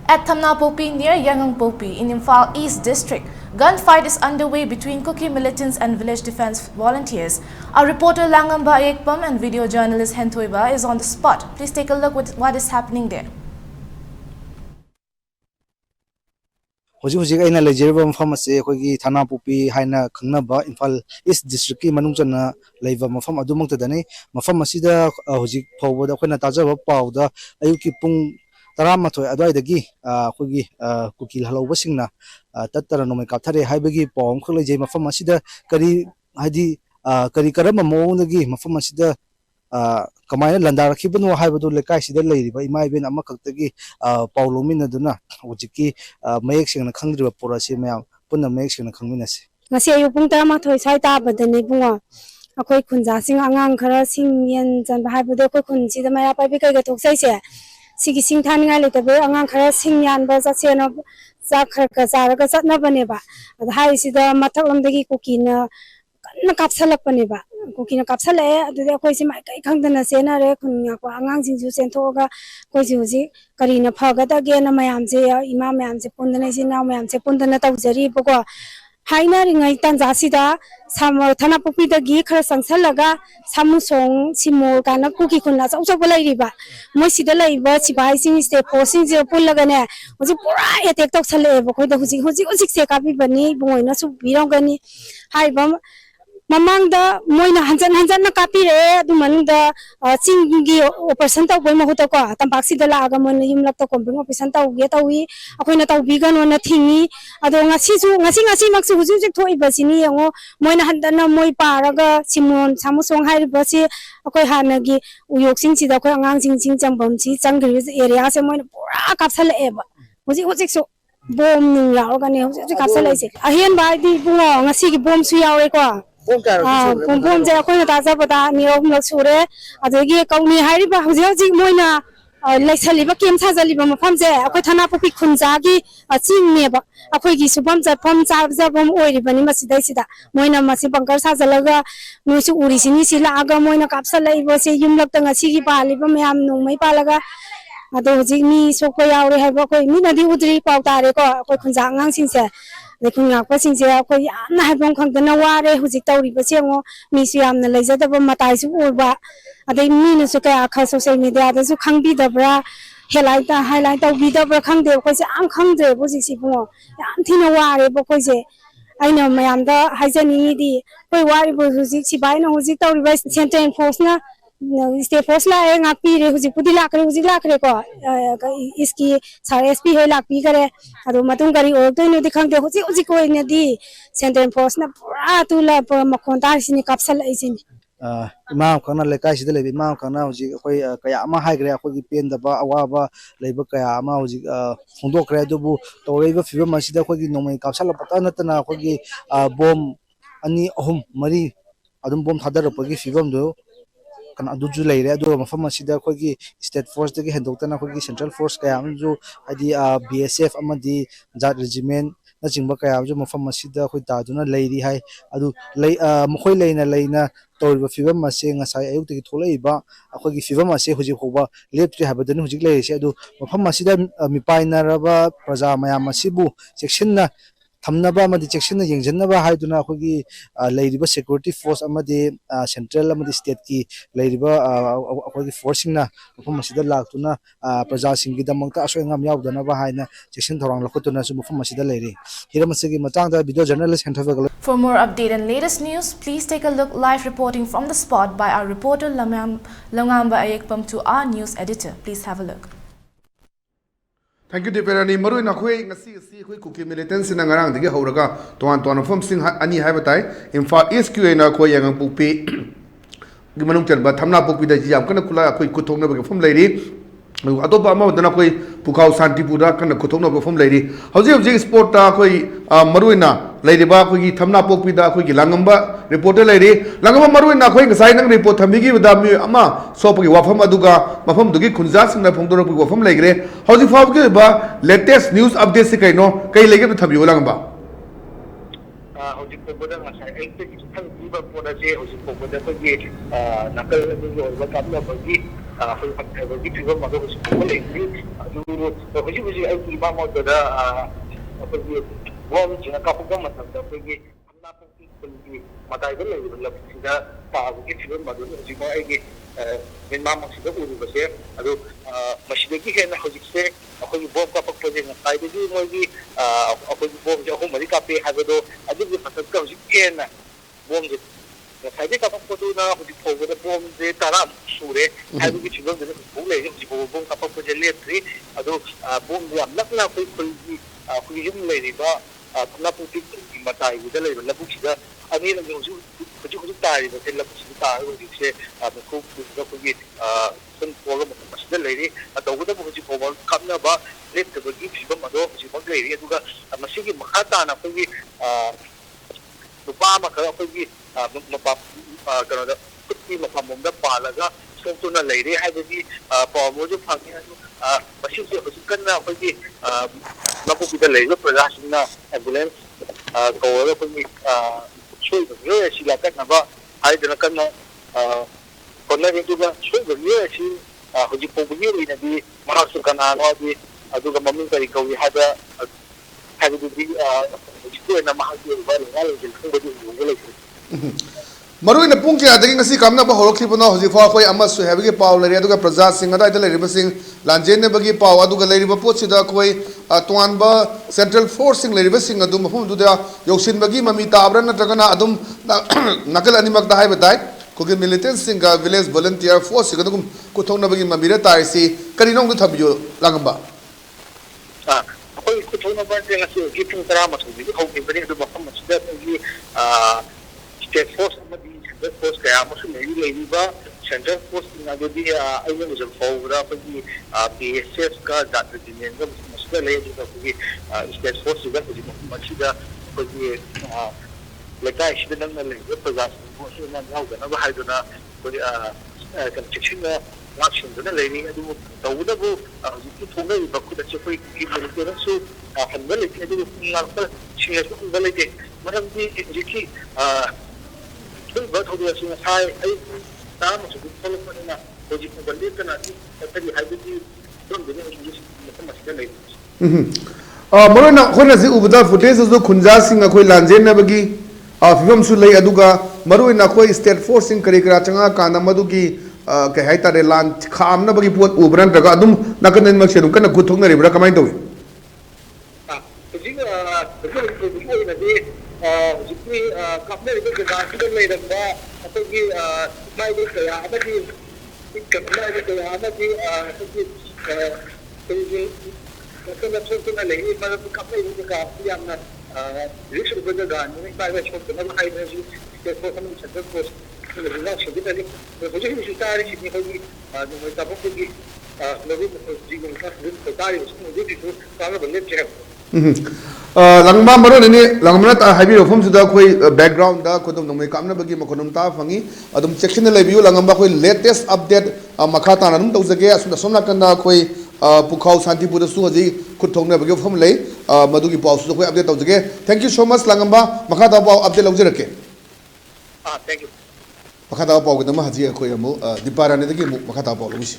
At Thamnapopi near Yangangpopi in Imphal East District, gunfight is underway between Kuki militants and village defense volunteers. Our reporter Langamba Ayekpam and video journalist Hentoiba is on the spot. Please take a look at what is happening there. Hojik aina lejirba mafam ase akhoi Thamnapopi haina khangnaba Imphal East District ki manungchana leiba mafam adumangta dani mafam asida hojik phawbada akhona tajaba pawda ayuki pung Taramathoi adwaidagi akhoi Kukil halawbasingna tattara nomai kapthare haibagi pawm khlejai mafam asida kari hadi kari karama mawngdagi mafam asida kamaina landarakibano haibadu lekai sida leiriba imaiben amakhaktagi pawlominaduna hojiki mayek singna khangdriba porasi mayam punna mayek singna khangminase ngasi ayu pung 13 sai ta badani bunga akhoi khunja sing angang khara sing yen jan haibadu akhoi khunji da maya pai kai ga toksai se sigi sing thaninga letabe angang khara sing yan ba sa sena za khar ka zara ka satna bane ba hai sida mathak lomdagi kukina kanna kapsalak bane ba kukina kapsale adu akhoi si mai kai khangdana sena re khunya ko angang sing ju sen thoga koi ji hoji karina phagada ge na mayam je ima mayam je pundana sina mayam je pundana tawjari boko haina ringai tanjasida Thamnapopi dagi khara sangsalaga samusong simol kana kuki khunna chauchau lairiba moi sida laiba sibai sing ste posing je pullaga ne hoji pura attack tok sale ba khoi da hoji se kapi bani bungoina su birong gani haiba mamangda moina hanjan na kapi re adu manungda chingi operation taw boi mahuta ko tambaksi dala aga mon yimlak to komping operation taw ge tawi akoina taw bigan ona thingi ado ngasi maksu hujik thoi basini yango moina handana moi paraga simon samusong hai basi akoi hanagi uyok sing sida akoi angang sing changbam chi changri area se moina pura kapsal eba hujik so bom ning law ga ne hujik kapsal ise ahian bai di bungo ngasi gi bom su yawe ko bom je akhoi ta jabada nirom lak sure adegi kauni hairiba hujik moina laisaliba kem sajaliba mafam je akhoi Thamnapopi khunja gi chingmeba akhoi gi subam japam jabam oiribani masidai sida moina masi bankar sajalaga noisu urisini sila aga moina kapsalaiba se yumlak tanga sigi paliba mayam nongmai palaga ado hujik ni sokpa yaure haiba akhoi mi nadi udri pawtare ko akhoi khunja ngang singse lekhunya ko singse akhoi yamna haibong khangdana ware hujik tawriba sengo mi su yamna leijadaba matai su urba adai mi na su ka kha social media da su khangbi dabra highlight tawbi dabra khangde ko se am khangde hujik si bungo yam thina ware bo ko se aina mayam da haijani di koi wari bo hujik si bai na hujik tawriba center force na state force la ngapi re hujik pudi lakre ko iski sare sp hoy lakpi kare ado matung kari ortoi no dikhang de hujik ko ine di center force na pura tula makhon tar sini kapsal aisini imam khana lekai sida lebi imam khana hojik akhoi kaya ama haigre akhoi pendaba awaba leiba kaya ama hojik phondokre adubu toreiba fibam asida akhoi nomai kapsal patana tana akhoi bom ani ahum mari adum bom thadarapagi fibam do kan aduju leire adu mafam asida akhoi state force dagi hendoktana akhoi central force kaya amju hadi BSF amadi jat regiment na chingba kaya amju mafam asida akhoi taduna leiri hai adu mkhoi leina toriba fibam ase ngasai ayuk tegi tholaiba akhoi fibam ase hujik hoba leptri habadani hujik leise adu mafam asida mipainaraba praja mayam asibu sectionna thamnaba amadi section na yengjannaba haiduna akhoi leiriba security force amadi central amadi state ki leiriba akhoi forcing na mafam asida laktuna praja singi damangta asoengam yaudana ba haina section thorang lakhutuna su mafam asida leiri hiramasigi matangda video journalist Hentoiba. For more update and latest news, please take a look live reporting from the spot by our reporter Langamba Ayekpam to our news editor. Please have a look. Thank you, Deperani. Maru na khui ngasi khui Kuki militants na ngarang dige horaga tuan form sing ani haibatai Imphal East QA na khui Yangangpopi gimanung chanba Thamnapopi da jam kana kula khui kuthongna ba form leiri atopa ama dana koi Pukau Santipura kana kuthongna ba form leiri hauji sport ta koi maru na leiriba khui Thamnapopi da khui Langamba reporter leiri Langamba maru na khui ngasai nang report thamigi bada mi ama sopagi wafam aduga mafam dugi khunja singna phongdora pu wafam leigre hauji fawgi ba latest news update se kaino kai leige thabi Langamba hauji ko boda ngasai ai te thang bi ba poda je hauji ko boda ko ye nakal du yo ba kam na ba gi ꯑꯩꯈꯣꯏꯒꯤ ꯐꯤꯕꯝ ꯑꯗꯣ ꯍꯧꯖꯤꯛ ꯐꯥꯎꯕ ꯂꯩꯇ꯭ꯔꯤ ꯑꯗꯨ ꯍꯧꯖꯤꯛ ꯑꯩꯒꯤ ꯏꯃꯥꯃꯣꯠꯇꯗ ꯑꯩꯈꯣꯏꯒꯤ ꯕꯣꯝꯁꯤꯅ ꯀꯥꯞꯄꯛꯄ ꯃꯇꯝꯗ ꯑꯩꯈꯣꯏꯒꯤ ꯈꯝꯅꯥꯄꯣꯛꯄꯤ ꯈꯨꯜꯒꯤ ꯃꯇꯥꯏꯗ ꯂꯩꯔꯤꯕ ꯂꯝꯁꯤꯗ ꯇꯥꯕꯒꯤ ꯐꯤꯕꯝ ꯑꯗꯨꯅ ꯍꯧꯖꯤꯛꯐꯥꯎ ꯑꯩꯒꯤ ꯃꯤꯠꯃꯥꯡꯃꯛꯁꯤꯗ ꯎꯔꯤꯕꯁꯦ ꯑꯗꯨ ꯃꯁꯤꯗꯒꯤ ꯍꯦꯟꯅ ꯍꯧꯖꯤꯛꯁꯦ ꯑꯩꯈꯣꯏꯒꯤ ꯕꯣꯝ ꯀꯥꯞꯄꯛꯄꯁꯦ ꯉꯁꯥꯏꯗꯒꯤ ꯃꯣꯏꯒꯤ ꯑꯩꯈꯣꯏꯒꯤ ꯕꯣꯝꯁꯦ 3-4 ꯀꯥꯞꯄꯦ ꯍꯥꯏꯕꯗꯣ ꯑꯗꯨꯒꯤ ꯃꯊꯛꯇ ꯍꯧꯖꯤꯛ ꯍꯦꯟꯅ ꯕꯣꯝꯁꯦ ꯉꯁꯥꯏꯗꯒꯤ ꯀꯥꯞꯄꯛꯄꯗꯨꯅ ꯍꯧꯖꯤꯛ ꯐꯥꯎꯕꯗ ꯕꯣꯝꯁꯦ 10 ꯁꯨꯔꯦ ꯍꯥꯏꯕꯒꯤ ꯐꯤꯕꯝꯗꯨꯅ ꯍꯧꯖꯤꯛꯐꯥꯎ ꯂꯩꯔꯤ ꯍꯧꯖꯤꯛ ꯐꯥꯎꯕ ꯕꯣꯝ ꯀꯥꯞꯄꯛꯄꯁꯦ ꯂꯦꯞꯇ꯭ꯔꯤ ꯑꯗꯣ ꯕꯣꯝꯁꯦ ꯌꯥꯝ ꯅꯛꯅ ꯑꯩꯈꯣꯏ ꯈꯨꯜꯒꯤ ꯑꯩꯈꯣꯏꯒꯤ ꯌꯨꯝ ꯂꯩꯔꯤꯕ ꯈꯝꯅꯥꯄꯣꯛꯄꯤ ꯈꯨꯜꯒꯤ ꯃꯇꯥꯏꯒꯤꯗ ꯂꯩꯕ ꯂꯧꯕꯨꯛꯁꯤꯗ ꯑꯅꯤꯔꯛ ꯍꯧꯖꯤꯛ ꯇꯥꯔꯤꯕꯁꯦ ꯂꯧꯕꯨꯛꯁꯤꯗ ꯇꯥꯔꯒ ꯍꯧꯖꯤꯛꯁꯦ ꯃꯈꯨ ꯑꯩꯈꯣꯏꯒꯤ ꯁꯨꯝ ꯊꯣꯛꯑꯒ ꯃꯐꯝ ꯑꯁꯤꯗ ꯂꯩꯔꯤ ꯇꯧꯕꯇꯕꯨ ꯍꯧꯖꯤꯛ ꯐꯥꯎꯕ ꯀꯥꯞꯅꯕ ꯂꯦꯞꯇꯕꯒꯤ ꯐꯤꯕꯝ ꯑꯗꯣ ꯍꯧꯖꯤꯛꯐꯥꯎ ꯂꯩꯔꯤ ꯑꯗꯨꯒ ꯃꯁꯤꯒꯤ ꯃꯈꯥ ꯇꯥꯅ ꯑꯩꯈꯣꯏꯒꯤ ꯅꯨꯄꯥ ꯑꯃꯈꯛ ꯑꯩꯈꯣꯏꯒꯤ ꯀꯩꯅꯣꯗ ꯈꯨꯠꯀꯤ ꯃꯐꯝꯂꯣꯝꯗ ꯄꯥꯜꯂꯒ ꯁꯣꯛꯇꯨꯅ ꯂꯩꯔꯦ ꯍꯥꯏꯕꯒꯤ ꯄꯥꯎ ꯑꯃꯁꯨ ꯐꯪꯉꯤ ꯑꯗꯨ ꯃꯁꯤꯁꯦ ꯍꯧꯖꯤꯛ ꯀꯟꯅ ꯑꯩꯈꯣꯏꯒꯤ ꯂꯧꯕꯨꯛꯁꯤꯗ ꯂꯩꯔꯤꯕ ꯄ꯭ꯔꯖꯥꯁꯤꯡꯅ ꯑꯦꯝꯕꯨꯂꯦꯟꯁ ꯀꯧꯔꯒ ꯑꯩꯈꯣꯏꯒꯤ ꯁꯣꯏꯕ ꯃꯤꯑꯣꯏ ꯑꯁꯤ ꯂꯥꯛꯀꯠꯅꯕ ꯍꯥꯏꯗꯅ ꯀꯟꯅ ꯍꯣꯠꯅꯔꯤ ꯑꯗꯨꯒ ꯁꯣꯏꯕ ꯃꯤꯑꯣꯏ ꯑꯁꯤ ꯍꯧꯖꯤꯛ ꯐꯥꯎꯕꯒꯤ ꯑꯣꯏꯅꯗꯤ ꯃꯍꯥꯛꯁꯨ ꯀꯅꯥꯅꯣ ꯑꯗꯨꯒ ꯃꯃꯤꯡ ꯀꯔꯤ ꯀꯧꯏ ꯍꯥꯏꯕꯗꯨꯗꯤ ꯍꯧꯖꯤꯛꯀꯤ ꯑꯣꯏꯅ ꯃꯍꯥꯛꯀꯤ ꯑꯣꯏꯕ ꯂꯩꯉꯥꯛ ꯂꯩꯖꯤꯜ ꯈꯪꯕꯗꯤ ꯎꯕ ꯂꯩꯇ꯭ꯔꯤ ꯃꯔꯨꯑꯣꯏꯅ ꯄꯨꯡ ꯀꯌꯥꯗꯒꯤ ꯉꯁꯤ ꯀꯥꯞꯅꯕ ꯍꯧꯔꯛꯈꯤꯕꯅꯣ ꯍꯧꯖꯤꯛꯐꯥꯎ ꯑꯩꯈꯣꯏ ꯑꯃꯁꯨ ꯍꯥꯏꯕꯒꯤ ꯄꯥꯎ ꯂꯩꯔꯦ ꯑꯗꯨꯒ ꯄ꯭ꯔꯖꯥꯁꯤꯡ ꯑꯗꯨꯋꯥꯏꯗ ꯂꯩꯔꯤꯕꯁꯤꯡ ꯂꯥꯟꯖꯦꯟꯅꯕꯒꯤ ꯄꯥꯎ ꯑꯗꯨꯒ ꯂꯩꯔꯤꯕ ꯄꯣꯠꯁꯤꯗ ꯑꯩꯈꯣꯏ ꯇꯣꯉꯥꯟꯕ ꯁꯦꯟꯇ꯭ꯔꯦꯜ ꯐꯣꯔꯁꯁꯤꯡ ꯂꯩꯔꯤꯕꯁꯤꯡ ꯑꯗꯨ ꯃꯐꯝꯗꯨꯗ ꯌꯧꯁꯤꯟꯕꯒꯤ ꯃꯃꯤ ꯇꯥꯕ꯭ꯔꯥ ꯅꯠꯇ꯭ꯔꯒꯅ ꯑꯗꯨꯝ ꯅꯥꯀꯜ ꯑꯅꯤꯃꯛꯇ ꯍꯥꯏꯕ ꯇꯥꯏ ꯑꯩꯈꯣꯏꯒꯤ ꯃꯤꯂꯤꯇꯦꯟꯁꯤꯡꯒ ꯚꯤꯂꯦꯖ ꯚꯣꯂꯟꯇꯤꯌꯔ ꯐꯣꯔꯁꯁꯤꯡꯒ ꯑꯗꯨꯝ ꯈꯨꯠꯊꯣꯛꯅꯕꯒꯤ ꯃꯃꯤꯗ ꯇꯥꯔꯤꯁꯤ ꯀꯔꯤꯅꯣ ꯑꯝꯇ ꯊꯝꯕꯤꯌꯨ ꯂꯥꯡꯉꯝꯕ ꯑꯩꯈꯣꯏ ꯈꯨꯠꯊꯣꯛꯅꯕꯁꯦ ꯉꯁꯤ ꯍꯧꯖꯤꯛ ꯄꯨꯡ 12 ꯍꯧꯈꯤꯕꯅꯤ ꯑꯗꯨ ꯃꯐꯝ ꯑꯁꯤꯗ ꯑꯩꯈꯣꯏꯒꯤ ꯁ꯭ꯇꯦꯠ ꯐꯣꯔꯁ ꯑꯃꯗꯤ ꯁꯦꯟꯇ꯭ꯔꯦꯜ ꯐꯣꯔꯁ ꯀꯌꯥ ꯑꯃꯁꯨ ꯂꯩꯔꯤꯕ ꯁꯦꯟꯇ꯭ꯔꯦꯜ ꯐꯣꯔꯁꯁꯤꯡ ꯑꯗꯨꯗꯤ ꯑꯩꯅ ꯎꯖꯕ ꯐꯥꯎꯕꯗ ꯑꯩꯈꯣꯏꯒꯤ BSFꯀ ꯖꯥꯠꯔꯖꯤꯅꯦꯟꯒ ꯃꯐꯝ ꯑꯁꯤꯗ ꯂꯩ ꯑꯗꯨꯒ ꯑꯩꯈꯣꯏꯒꯤ ꯁ꯭ꯇꯦꯠ ꯐꯣꯔꯁꯁꯤꯡꯒ ꯍꯧꯖꯤꯛ ꯃꯐꯝ ꯑꯁꯤꯗ ꯑꯩꯈꯣꯏꯒꯤ ꯂꯩꯀꯥꯏꯁꯤꯗ ꯅꯛꯅ ꯂꯩꯔꯤꯕ ꯄ꯭ꯔꯖꯥꯁꯤꯡꯕꯨ ꯑꯁꯤꯅ ꯌꯥꯎꯗꯅꯕ ꯍꯥꯏꯗꯨꯅ ꯑꯩꯈꯣꯏ ꯆꯦꯛꯁꯤꯟꯅ ꯉꯥꯛꯁꯦꯟꯗꯨꯅ ꯂꯩꯔꯤ ꯑꯗꯨꯕꯨ ꯇꯧꯕꯇꯕꯨ ꯍꯧꯖꯤꯛꯀꯤ ꯊꯣꯛꯅꯔꯤꯕ ꯈꯨꯠ ꯑꯁꯤ ꯑꯩꯈꯣꯏꯒꯤ ꯃꯅꯤꯄꯨꯔꯗꯁꯨ ꯍꯟꯕ ꯂꯩꯇꯦ ꯑꯗꯨꯒ ꯉꯥꯛꯄ ꯁꯤꯡꯅꯁꯨ ꯍꯟꯕ ꯂꯩꯇꯦ ꯃꯔꯝꯗꯤ ꯍꯧꯖꯤꯛꯀꯤ ꯊꯣꯛꯏꯕ ꯊꯧꯗꯣꯛ ꯑꯁꯤ ꯉꯁꯥꯏ ꯑꯌꯨꯛ 10 ꯊꯣꯛꯂꯛꯄꯅꯤꯅ ꯍꯧꯖꯤꯛ ꯐꯥꯎꯕ ꯂꯦꯞꯇꯅ ꯑꯗꯨꯝ ꯆꯠꯊꯔꯤ ꯍꯥꯏꯕꯒꯤ ꯐꯤꯕꯝꯗꯨꯅꯤ ꯍꯧꯖꯤꯛ ꯃꯐꯝ ꯑꯁꯤꯗ ꯂꯩꯔꯤꯕꯁꯤ ꯃꯔꯨꯑꯣꯏꯅ ꯑꯩꯈꯣꯏꯅ ꯍꯧꯖꯤꯛ ꯎꯕꯗ ꯐꯨꯇꯦꯖꯇꯁꯨ ꯈꯨꯟꯖꯥꯁꯤꯡ ꯑꯩꯈꯣꯏ ꯂꯥꯟꯖꯦꯟꯅꯕꯒꯤ ꯐꯤꯕꯝꯁꯨ ꯂꯩ ꯑꯗꯨꯒ ꯃꯔꯨꯑꯣꯏꯅ ꯑꯩꯈꯣꯏ ꯁ꯭ꯇꯦꯠ ꯐꯣꯔꯁꯁꯤꯡ ꯀꯔꯤ ꯀꯔꯥ ꯆꯪꯉꯛꯑꯀꯥꯟꯗ ꯃꯗꯨꯒꯤ ꯀꯩ ꯍꯥꯏꯇꯥꯔꯦ ꯂꯥꯟ ꯈꯥꯝꯅꯕꯒꯤ ꯄꯣꯠ ꯎꯕ꯭ꯔꯥ ꯅꯠꯇ꯭ꯔꯒ ꯑꯗꯨꯝ ꯅꯥꯀꯟ ꯑꯅꯤꯃꯛꯁꯦ ꯑꯗꯨꯝ ꯀꯟꯅ ꯈꯨꯠ ꯊꯣꯛꯅꯔꯤꯕ꯭ꯔꯥ ꯀꯃꯥꯏꯅ ꯇꯧꯏ ꯍꯧꯖꯤꯛ ꯍꯧꯖꯤꯛꯀꯤ ꯑꯣꯏꯅꯗꯤ ꯍꯧꯖꯤꯛꯀꯤ ꯀꯥꯞꯅꯔꯤꯕ ꯖꯒꯥꯁꯤꯗ ꯂꯩꯔꯝꯕ ꯑꯩꯈꯣꯏꯒꯤ ꯏꯃꯥꯏꯕ ꯀꯌꯥ ꯑꯃꯗꯤ ꯏꯃꯥꯏꯕ ꯀꯌꯥ ꯑꯃꯗꯤ ꯑꯩꯈꯣꯏꯒꯤ ꯅꯥꯀꯟꯗ ꯁꯣꯛꯇꯨꯅ ꯂꯩꯔꯤ ꯃꯔꯝꯗꯤ ꯀꯥꯞꯅꯔꯤꯕ ꯖꯒꯥꯁꯤ ꯌꯥꯝꯅ ꯔꯤꯛꯁ ꯑꯣꯏꯕ ꯖꯒꯥꯅꯤꯅ ꯏꯃꯥꯏꯕ ꯁꯣꯛꯇꯅꯕ ꯍꯥꯏꯕꯁꯤ ꯁ꯭ꯇꯦꯠ ꯐꯣꯔꯁ ꯑꯃꯗꯤ ꯁꯦꯟꯇ꯭ꯔꯦꯜ ꯐꯣꯔꯁ ꯉꯥꯛ ꯁꯦꯟꯕꯤꯅꯔꯤ ꯍꯧꯖꯤꯛ ꯍꯧꯖꯤꯛ ꯇꯥꯔꯤꯁꯤꯗꯤ ꯑꯩꯈꯣꯏꯒꯤ ꯅꯣꯡꯃꯩ ꯀꯥꯞꯄꯛꯄꯒꯤ ꯇꯥꯔꯤꯕꯁꯤꯡ ꯍꯧꯖꯤꯛꯁꯨ ꯀꯥꯞꯅꯕ ꯂꯦꯞꯇ꯭ꯔꯤ ꯍꯥꯏꯕ ꯂꯥꯡꯕ ꯃꯔꯨꯑꯣꯏꯅꯅꯤ ꯂꯥꯡꯕꯅ ꯍꯥꯏꯕꯤꯔꯤꯕ ꯃꯐꯝꯁꯤꯗ ꯑꯩꯈꯣꯏ ꯕꯦꯛꯒ꯭ꯔꯥꯎꯟꯗ ꯈꯨꯗꯝ ꯅꯣꯡꯃꯩ ꯀꯥꯞꯅꯕꯒꯤ ꯃꯈꯣꯟ ꯑꯗꯨꯝ ꯇꯥꯕ ꯐꯪꯉꯤ ꯑꯗꯨꯝ ꯆꯦꯛꯁꯤꯟꯅ ꯂꯩꯕꯤꯌꯨ ꯂꯥꯡꯉꯝꯕ ꯑꯩꯈꯣꯏ ꯂꯦꯇꯦꯁ ꯑꯞꯗꯦꯠ ꯃꯈꯥ ꯇꯥꯅ ꯑꯗꯨꯝ ꯇꯧꯖꯒꯦ ꯑꯁꯣꯝ ꯅꯥꯀꯟꯗ ꯑꯩꯈꯣꯏ ꯄꯨꯈꯥꯎ ꯁꯥꯟꯇꯤꯄꯨꯔꯗꯁꯨ ꯍꯧꯖꯤꯛ ꯈꯨꯠ ꯊꯣꯛꯅꯕꯒꯤ ꯃꯐꯝ ꯂꯩ ꯃꯗꯨꯒꯤ ꯄꯥꯎꯁꯨ ꯑꯩꯈꯣꯏ ꯑꯞꯗꯦꯠ ꯇꯧꯖꯒꯦ ꯊꯦꯡꯛ ꯌꯨ ꯁꯣ ꯃꯆ ꯂꯥꯡꯉꯝꯕ ꯃꯈꯥ ꯇꯥꯕ ꯄꯥꯎ ꯑꯞꯗꯦꯠ ꯂꯧꯖꯔꯛꯀꯦ ꯊꯦꯡꯛ ꯌꯨ ꯃꯈꯥ ꯇꯥꯕ ꯄꯥꯎꯒꯤꯗꯃꯛ ꯍꯧꯖꯤꯛ ꯑꯩꯈꯣꯏ ꯑꯃꯨꯛ ꯗꯤꯄꯥ ꯔꯥꯅꯤꯗꯒꯤ ꯑꯃꯨꯛ ꯃꯈꯥ ꯇꯥꯕ ꯄꯥꯎ ꯂꯧꯃꯤꯁꯤ